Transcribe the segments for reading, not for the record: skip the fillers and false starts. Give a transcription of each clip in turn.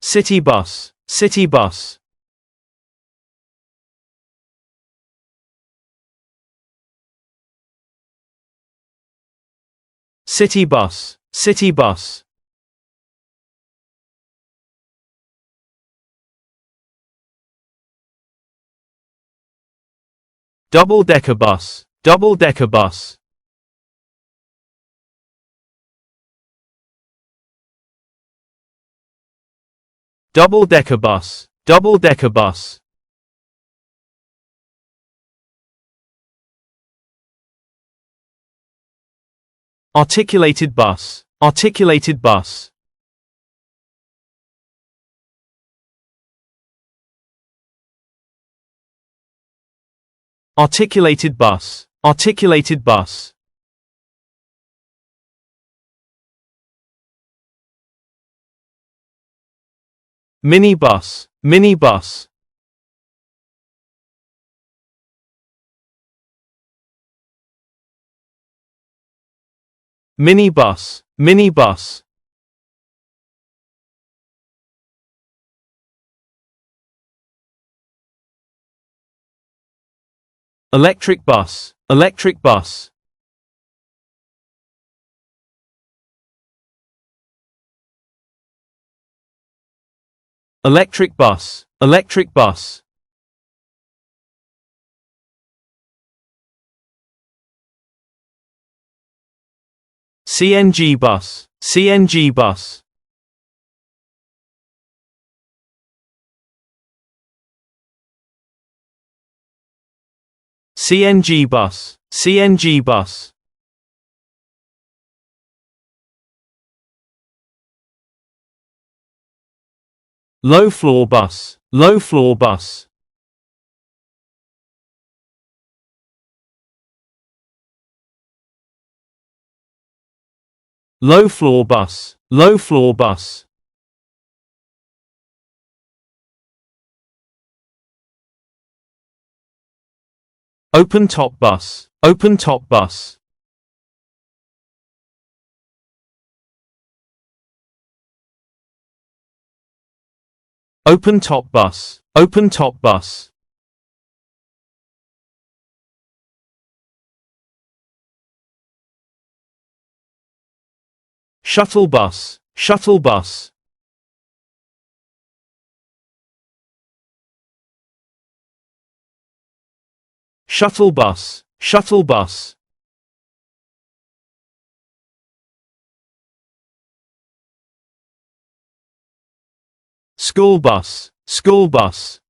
city bus, city bus. City bus, city bus. Double-decker bus, double-decker bus. Double-decker bus, double-decker bus. Articulated bus, articulated bus. Articulated bus, articulated bus. Minibus, minibus. Minibus, minibus. Electric bus, electric bus. Electric bus, electric bus. CNG bus, CNG bus. CNG bus, CNG bus. Low-floor bus, low-floor bus. Low-floor bus, low-floor bus. Open-top bus, open-top bus. Open-top bus, open-top bus. Shuttle bus, shuttle bus. Shuttle bus, shuttle bus. School bus, school bus.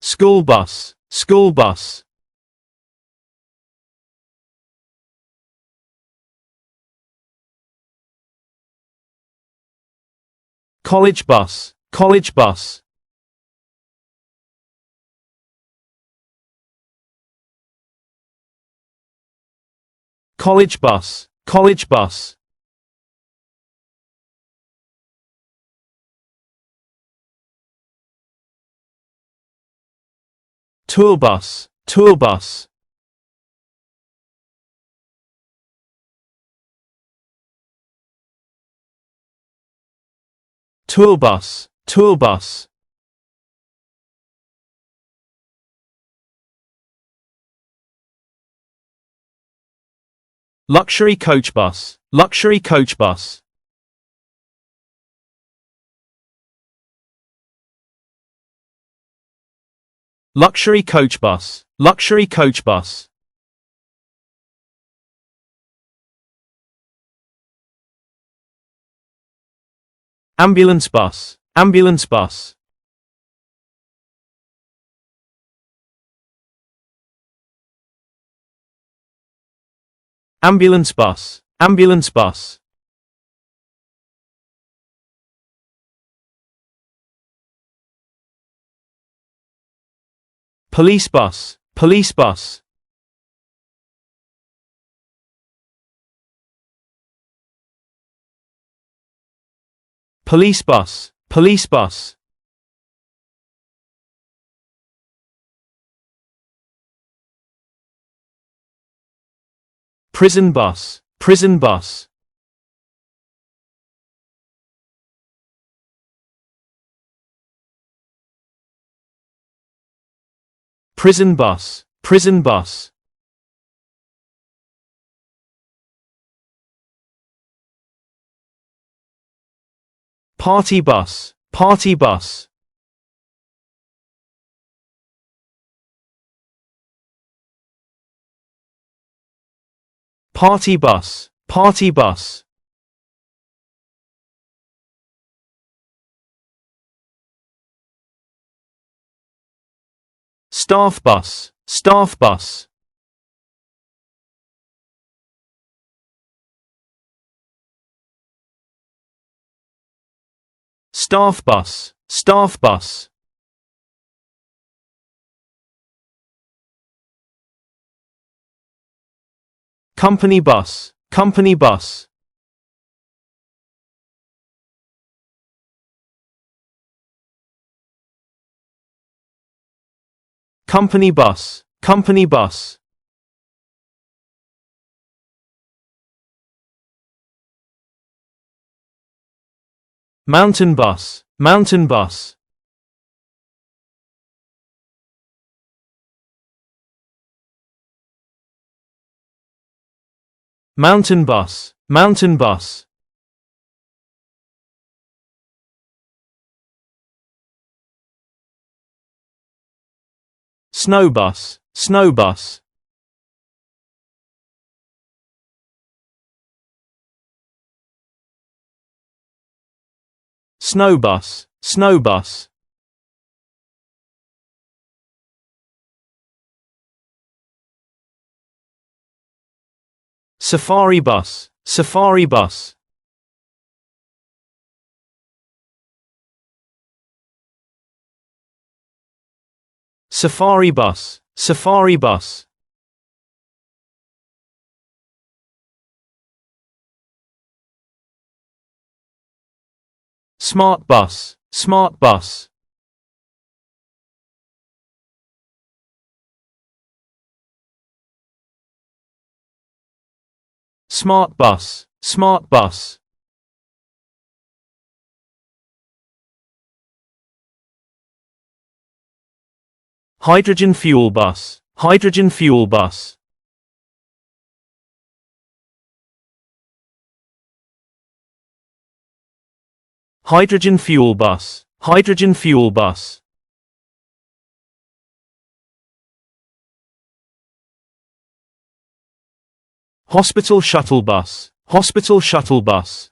School bus, school bus. College bus, college bus. College bus, college bus. Tour bus, tour bus. Tour bus, tour bus. Luxury coach bus, luxury coach bus. Luxury coach bus, luxury coach bus. Ambulance bus, ambulance bus. Ambulance bus, ambulance bus. Police bus, police bus. Police bus, police bus. prison bus, prison bus. Prison bus, prison bus. Party bus, party bus. Party bus, party bus. Staff bus, staff bus. Staff bus, staff bus. Company bus, company bus. Company bus, company bus. Mountain bus, mountain bus. Mountain bus, mountain bus. Snow bus, snow bus. Snow bus, snow bus. Safari bus, safari bus. Safari bus, safari bus. Smart bus, smart bus. Smart bus, smart bus. Hydrogen fuel bus, hydrogen fuel bus. Hydrogen fuel bus, hydrogen fuel bus. Hospital shuttle bus, hospital shuttle bus.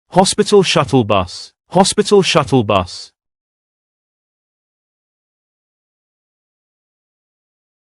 Hospital shuttle bus, hospital shuttle bus.